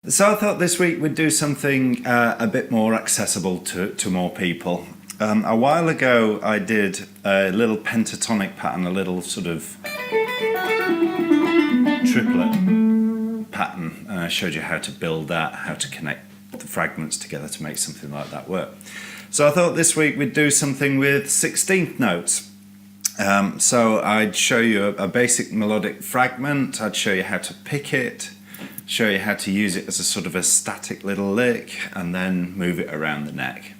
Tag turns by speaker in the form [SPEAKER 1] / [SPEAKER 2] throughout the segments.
[SPEAKER 1] So I thought this week we'd do something a bit more accessible to more people. A while ago I did a little pentatonic pattern, a little sort of triplet pattern, and I showed you how to build that, how to connect the fragments together to make something like that work. So I thought this week we'd do something with 16th notes. So I'd show you a basic melodic fragment, I'd show you how to pick it, show you how to use it as a sort of a static little lick, and then move it around the neck.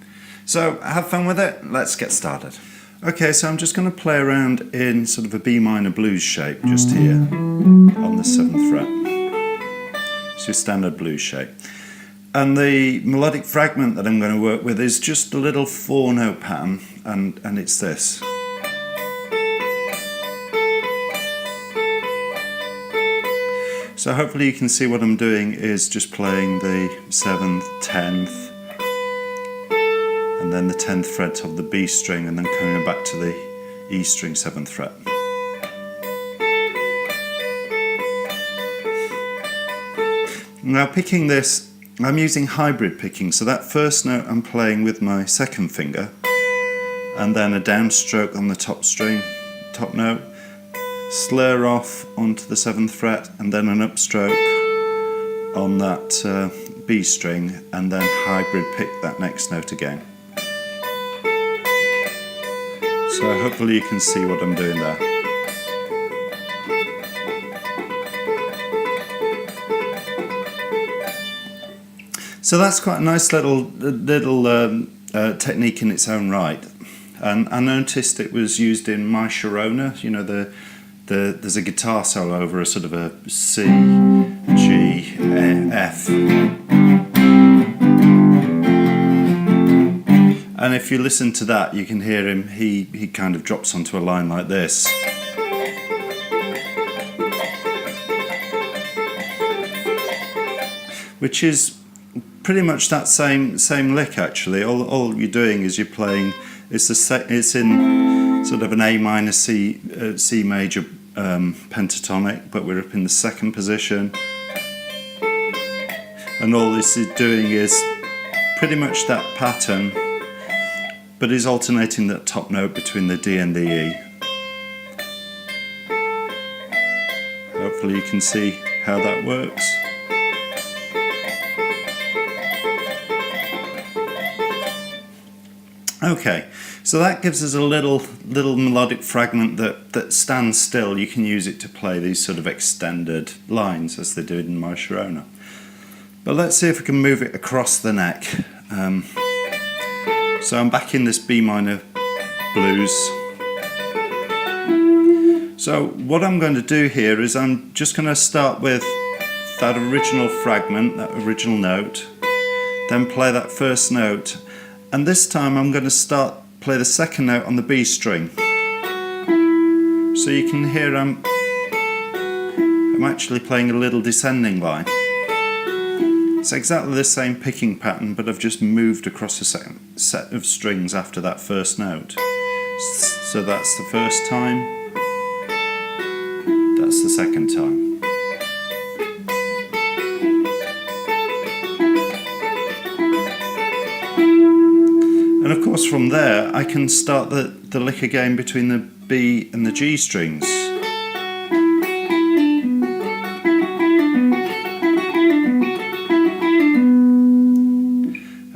[SPEAKER 1] So have fun with it, let's get started. Okay, so I'm just going to play around in sort of a B minor blues shape just here on the 7th fret. So standard blues shape. And the melodic fragment that I'm going to work with is just a little 4-note pattern, and it's this. So hopefully you can see what I'm doing is just playing the 7th, 10th, and then the 10th fret of the B string, and then coming back to the E string 7th fret. Now picking this, I'm using hybrid picking, so that first note I'm playing with my second finger, and then a downstroke on the top string, top note, slur off onto the 7th fret, and then an upstroke on that B string, and then hybrid pick that next note again. So hopefully you can see what I'm doing there. So that's quite a nice little technique in its own right. And I noticed it was used in My Sharona. You know, there's a guitar solo over a sort of a C, G, F. And if you listen to that, you can hear him, he kind of drops onto a line like this. Which is pretty much that same lick actually. All you're doing is you're playing, it's in sort of an A minor C major pentatonic, but we're up in the 2nd position, and all this is doing is pretty much that pattern, but is alternating that top note between the D and the E. Hopefully you can see how that works. Okay, so that gives us a little melodic fragment that stands still. You can use it to play these sort of extended lines as they do in My Sharona. But let's see if we can move it across the neck. So I'm back in this B minor blues. So what I'm going to do here is I'm just going to start with that original fragment, that original note, then play that first note. And this time I'm going to play the 2nd note on the B string. So you can hear I'm actually playing a little descending line. It's exactly the same picking pattern, but I've just moved across a second set of strings after that first note. So that's the first time, that's the 2nd time. And of course from there I can start the lick again between the B and the G strings.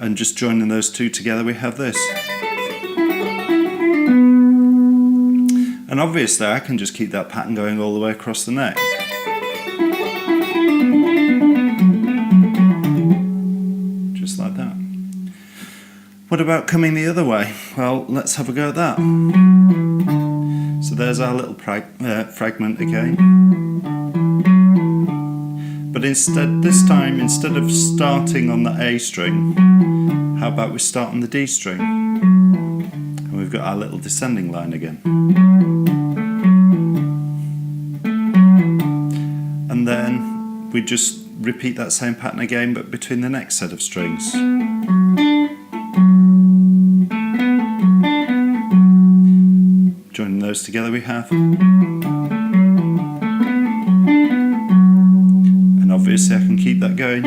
[SPEAKER 1] And just joining those two together we have this. And obviously I can just keep that pattern going all the way across the neck. Just like that. What about coming the other way? Well, let's have a go at that. So there's our little fragment again. But instead, this time, instead of starting on the A string, how about we start on the D string? And we've got our little descending line again. And then we just repeat that same pattern again, but between the next set of strings. Joining those together we have. And obviously I can keep that going.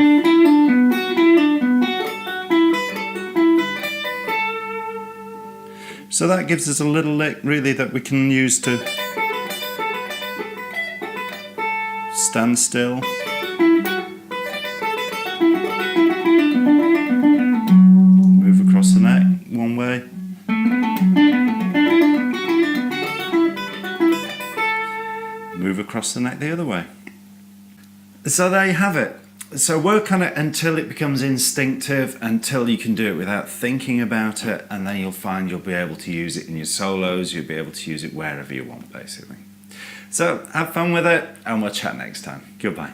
[SPEAKER 1] So that gives us a little lick really that we can use to stand still. Move across the neck one way. Move across the neck the other way. So there you have it. So work on it until it becomes instinctive, until you can do it without thinking about it, and then you'll find you'll be able to use it in your solos, you'll be able to use it wherever you want basically. So have fun with it, and we'll chat next time. Goodbye.